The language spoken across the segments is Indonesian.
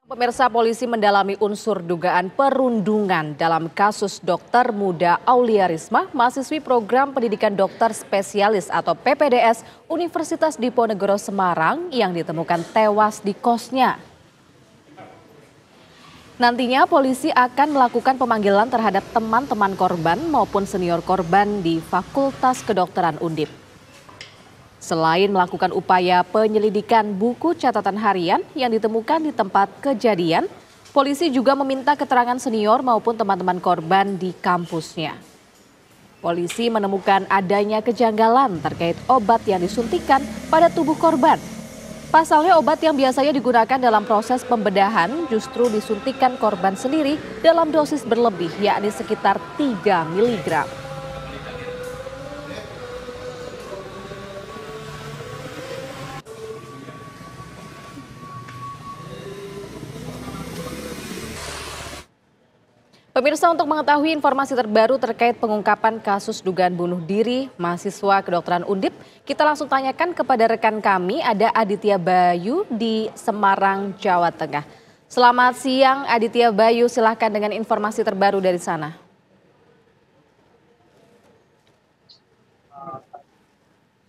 Pemirsa, polisi mendalami unsur dugaan perundungan dalam kasus dokter muda Aulia Risma, mahasiswi program pendidikan dokter spesialis atau PPDS Universitas Diponegoro Semarang yang ditemukan tewas di kosnya. Nantinya polisi akan melakukan pemanggilan terhadap teman-teman korban maupun senior korban di Fakultas Kedokteran Undip. Selain melakukan upaya penyelidikan buku catatan harian yang ditemukan di tempat kejadian, polisi juga meminta keterangan senior maupun teman-teman korban di kampusnya. Polisi menemukan adanya kejanggalan terkait obat yang disuntikan pada tubuh korban. Pasalnya obat yang biasanya digunakan dalam proses pembedahan justru disuntikan korban sendiri dalam dosis berlebih, yakni sekitar 3 mg. Pemirsa, untuk mengetahui informasi terbaru terkait pengungkapan kasus dugaan bunuh diri mahasiswa kedokteran Undip, kita langsung tanyakan kepada rekan kami, ada Aditya Bayu di Semarang, Jawa Tengah. Selamat siang Aditya Bayu, silahkan dengan informasi terbaru dari sana.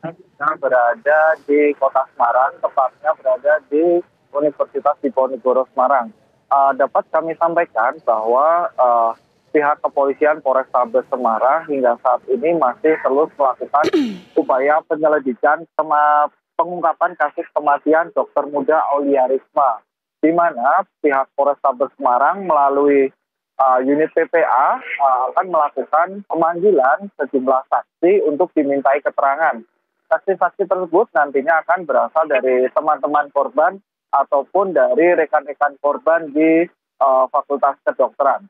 Kita berada di kota Semarang, tepatnya berada di Universitas Diponegoro Semarang. Dapat kami sampaikan bahwa pihak kepolisian Polrestabes Semarang hingga saat ini masih terus melakukan upaya penyelidikan pengungkapan kasus kematian dokter muda Aulia Risma, di mana pihak Polrestabes Semarang melalui unit PPA akan melakukan pemanggilan sejumlah saksi untuk dimintai keterangan. Saksi-saksi tersebut nantinya akan berasal dari teman-teman korban ataupun dari rekan-rekan korban di Fakultas Kedokteran.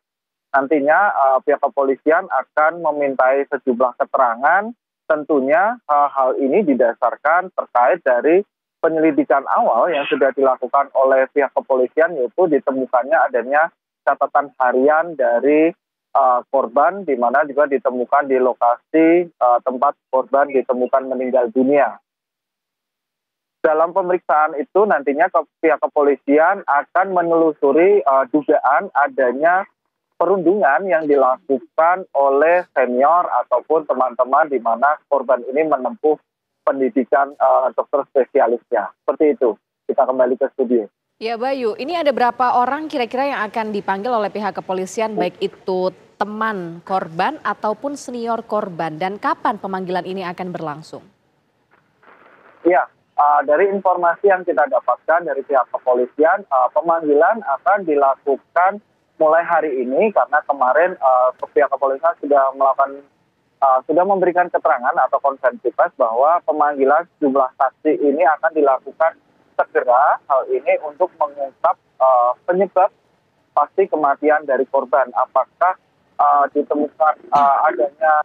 Nantinya pihak kepolisian akan memintai sejumlah keterangan, tentunya hal ini didasarkan terkait dari penyelidikan awal yang sudah dilakukan oleh pihak kepolisian, yaitu ditemukannya adanya catatan harian dari korban, di mana juga ditemukan di lokasi tempat korban ditemukan meninggal dunia. Dalam pemeriksaan itu nantinya pihak kepolisian akan menelusuri dugaan adanya perundungan yang dilakukan oleh senior ataupun teman-teman di mana korban ini menempuh pendidikan dokter spesialisnya. Seperti itu. Kita kembali ke studio. Ya Bayu, ini ada berapa orang kira-kira yang akan dipanggil oleh pihak kepolisian, baik itu teman korban ataupun senior korban, dan kapan pemanggilan ini akan berlangsung? Iya. Dari informasi yang kita dapatkan dari pihak kepolisian, pemanggilan akan dilakukan mulai hari ini karena kemarin pihak kepolisian sudah memberikan keterangan atau konferensi pers bahwa pemanggilan jumlah saksi ini akan dilakukan segera. Hal ini untuk mengungkap penyebab pasti kematian dari korban. Apakah ditemukan adanya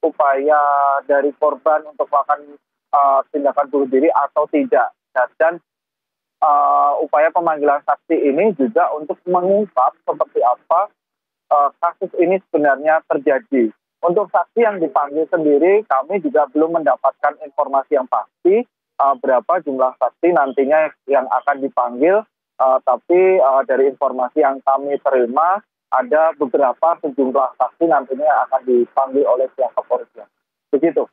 upaya dari korban untuk melakukan tindakan bunuh diri atau tidak, dan upaya pemanggilan saksi ini juga untuk mengungkap seperti apa kasus ini sebenarnya terjadi. Untuk saksi yang dipanggil sendiri, kami juga belum mendapatkan informasi yang pasti berapa jumlah saksi nantinya yang akan dipanggil, tapi dari informasi yang kami terima ada beberapa sejumlah saksi nantinya akan dipanggil oleh pihak kepolisian. Begitu.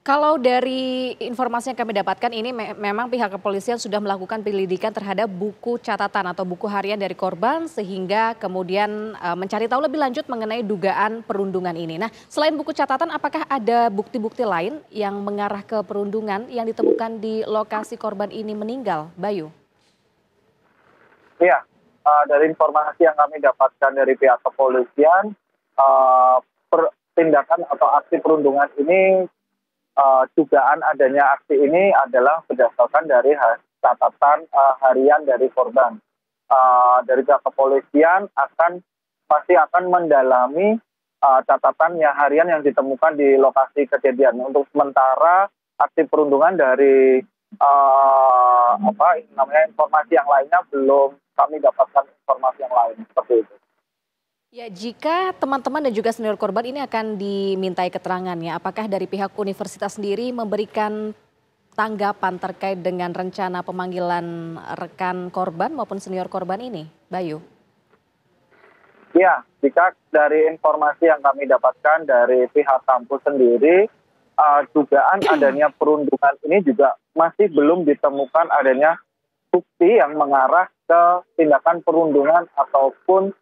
Kalau dari informasi yang kami dapatkan ini memang pihak kepolisian sudah melakukan penyelidikan terhadap buku catatan atau buku harian dari korban sehingga kemudian mencari tahu lebih lanjut mengenai dugaan perundungan ini. Nah, selain buku catatan, apakah ada bukti-bukti lain yang mengarah ke perundungan yang ditemukan di lokasi korban ini meninggal, Bayu? Iya, dari informasi yang kami dapatkan dari pihak kepolisian, tindakan atau aksi perundungan ini, dugaan adanya aksi ini adalah berdasarkan dari catatan harian dari korban. Dari pihak kepolisian pasti akan mendalami catatan harian yang ditemukan di lokasi kejadian. Untuk sementara aksi perundungan dari informasi yang lainnya belum kami dapatkan informasi yang lain seperti itu. Ya, jika teman-teman dan juga senior korban ini akan dimintai keterangannya, apakah dari pihak universitas sendiri memberikan tanggapan terkait dengan rencana pemanggilan rekan korban maupun senior korban ini, Bayu? Ya, jika dari informasi yang kami dapatkan dari pihak kampus sendiri, dugaan adanya perundungan ini juga masih belum ditemukan adanya bukti yang mengarah ke tindakan perundungan ataupun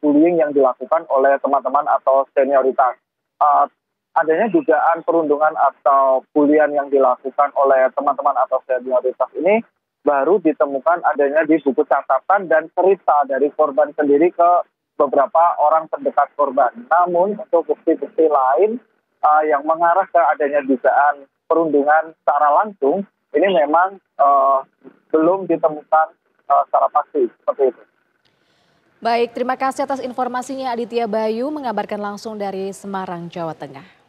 bullying yang dilakukan oleh teman-teman atau senioritas. Uh, Adanya dugaan perundungan atau bullying yang dilakukan oleh teman-teman atau senioritas ini baru ditemukan adanya di buku catatan dan cerita dari korban sendiri ke beberapa orang terdekat korban. Namun untuk bukti-bukti lain yang mengarah ke adanya dugaan perundungan secara langsung ini memang belum ditemukan secara pasti seperti itu. Baik, terima kasih atas informasinya Aditya Bayu mengabarkan langsung dari Semarang, Jawa Tengah.